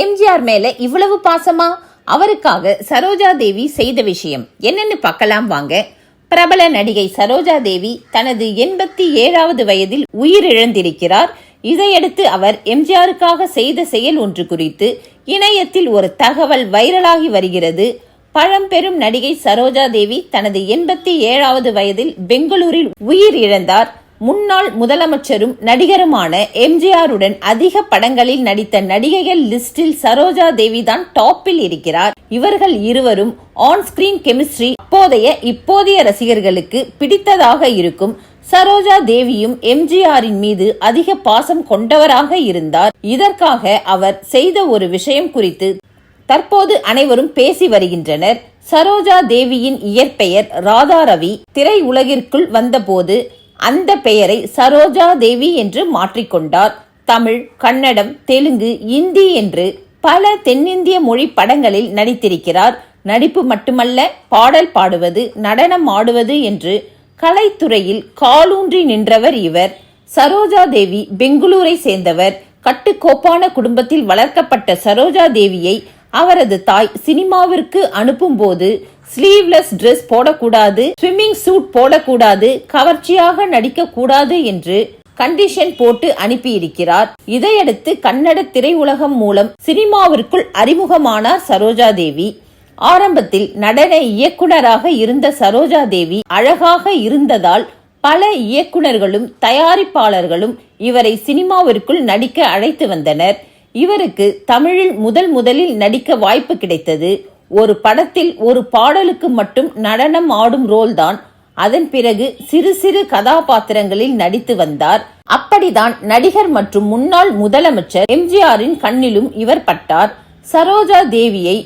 எம்ஜிஆர் மேல இவ்வளவு பாசமா? அவருக்காக சரோஜா தேவி செய்த விஷயம் என்னன்னு பார்க்கலாம் வாங்க. பிரபல நடிகை சரோஜா தேவி தனது 87வது வயதில் உயிரிழந்திருக்கிறார். இதையடுத்து அவர் எம்ஜிஆருக்காக செய்த செயல் ஒன்று குறித்து இணையத்தில் ஒரு தகவல் வைரலாகி வருகிறது. பழம்பெரும் நடிகை சரோஜா தேவி தனது 87வது வயதில் பெங்களூரில் உயிரிழந்தார். முன்னாள் முதலமைச்சரும் நடிகருமான எம்ஜிஆருடன் அதிக படங்களில் நடித்த நடிகைகள் லிஸ்டில் சரோஜா தேவி தான் டாப்பில் இருக்கிறார். இவர்கள் இருவரும் ஆன் ஸ்கிரீன் கெமிஸ்ட்ரி இப்போதைய ரசிகர்களுக்கு பிடித்ததாக இருக்கும். சரோஜா தேவியும் எம்ஜிஆரின் மீது அதிக பாசம் கொண்டவராக இருந்தார். இதற்காக அவர் செய்த ஒரு விஷயம் குறித்து தற்போது அனைவரும் பேசி வருகின்றனர். சரோஜா தேவியின் இயற்பெயர் ராதா ரவி. திரை உலகிற்குள் வந்தபோது அந்த பெயரை சரோஜா தேவி என்று மாற்றிக்கொண்டார். தமிழ், கன்னடம், தெலுங்கு, இந்தி என்று பல தென்னிந்திய மொழி படங்களில் நடித்திருக்கிறார். நடிப்பு மட்டுமல்ல, பாடல் பாடுவது, நடனம் ஆடுவது என்று கலைத்துறையில் காலூன்றி நின்றவர் இவர். சரோஜா தேவி பெங்களூரை சேர்ந்தவர். கட்டுக்கோப்பான குடும்பத்தில் வளர்க்கப்பட்ட சரோஜா தேவியை அவரது தாய் சினிமாவிற்கு அனுப்பும் போது ஸ்லீவ்லெஸ் டிரெஸ் போடக்கூடாது, ஸ்விம்மிங் சூட் போடக்கூடாது, கவர்ச்சியாக நடிக்க கூடாது என்று கண்டிஷன் போட்டு அனுப்பியிருக்கிறார். இதையடுத்து கன்னட திரையுலகம் மூலம் சினிமாவிற்குள் அறிமுகமானார் சரோஜா தேவி. ஆரம்பத்தில் நடன இயக்குனராக இருந்த சரோஜா தேவி அழகாக இருந்ததால் பல இயக்குனர்களும் தயாரிப்பாளர்களும் இவரை சினிமாவிற்குள் நடிக்க அழைத்து வந்தனர். இவருக்கு தமிழில் முதலில் நடிக்க வாய்ப்பு கிடைத்தது. ஒரு படத்தில் ஒரு பாடலுக்கு மட்டும் நடனம் ஆடும் ரோல் தான். அதன் பிறகு சிறு சிறு கதாபாத்திரங்களில் நடித்து வந்தார். அப்படிதான் நடிகர் மற்றும் முன்னாள் முதலமைச்சர் எம்ஜிஆரின் கண்ணிலும் இவர் பட்டார். சரோஜா தேவியை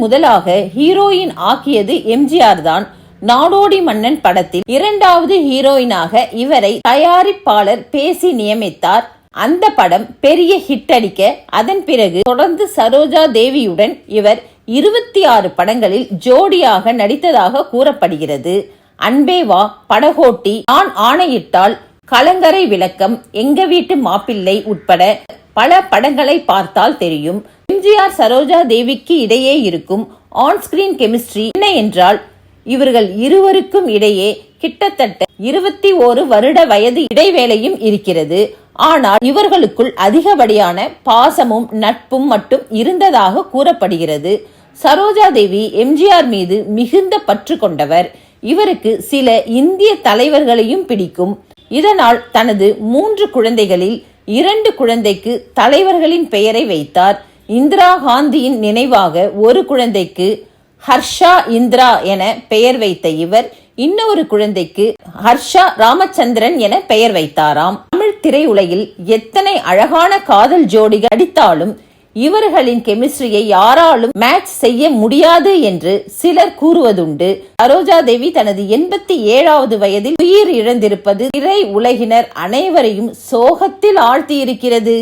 முதலாக ஹீரோயின் ஆக்கியது எம்ஜிஆர் தான். நாடோடி மன்னன் படத்தில் 2வது ஹீரோயினாக இவரை தயாரிப்பாளர் பேசி நியமித்தார். அந்த படம் பெரிய ஹிட் அடிக்க அதன் பிறகு தொடர்ந்து சரோஜா தேவியுடன் இவர் 26 படங்களில் ஜோடியாக நடித்ததாக கூறப்படுகிறது. அன்பே வா, படகோட்டி, நான் ஆணையிட்டால், கலங்கரை விளக்கம், எங்க வீட்டு மாப்பிள்ளை உட்பட பல படங்களை பார்த்தால் தெரியும். எம்ஜிஆர் சரோஜா தேவிக்கு இடையே இருக்கும் ஆன் ஸ்கிரீன் கெமிஸ்ட்ரி என்ன என்றால், இவர்கள் இருவருக்கும் இடையே கிட்டத்தட்ட 21 வருட வயது இடைவேளையும் இருக்கிறது. ஆனால் இவர்களுக்குள் அதிகப்படியான பாசமும் நட்பும் மட்டும் இருந்ததாக கூறப்படுகிறது. சரோஜா தேவி எம்ஜிஆர் மீது மிகுந்த பற்று கொண்டவர். இவருக்கு சில இந்திய தலைவர்களையும் பிடிக்கும். இதனால் தனது 3 குழந்தைகளில் 2 குழந்தைக்கு தலைவர்களின் பெயரை வைத்தார். இந்திரா காந்தியின் நினைவாக ஒரு குழந்தைக்கு ஹர்ஷா இந்திரா என பெயர் வைத்த இவர் இன்னொரு குழந்தைக்கு ஹர்ஷா ராமச்சந்திரன் என பெயர் வைத்தாராம். தமிழ் திரையுலகில் எத்தனை அழகான காதல் ஜோடிகள் அடித்தாலும் இவர்களின் கெமிஸ்ட்ரியை யாராலும் மேட்ச் செய்ய முடியாது என்று சிலர் கூறுவதுண்டு. சரோஜா தேவி தனது 87வது வயதில் உயிர் இழந்திருப்பது திரை உலகினர் அனைவரையும் சோகத்தில் ஆழ்த்தியிருக்கிறது.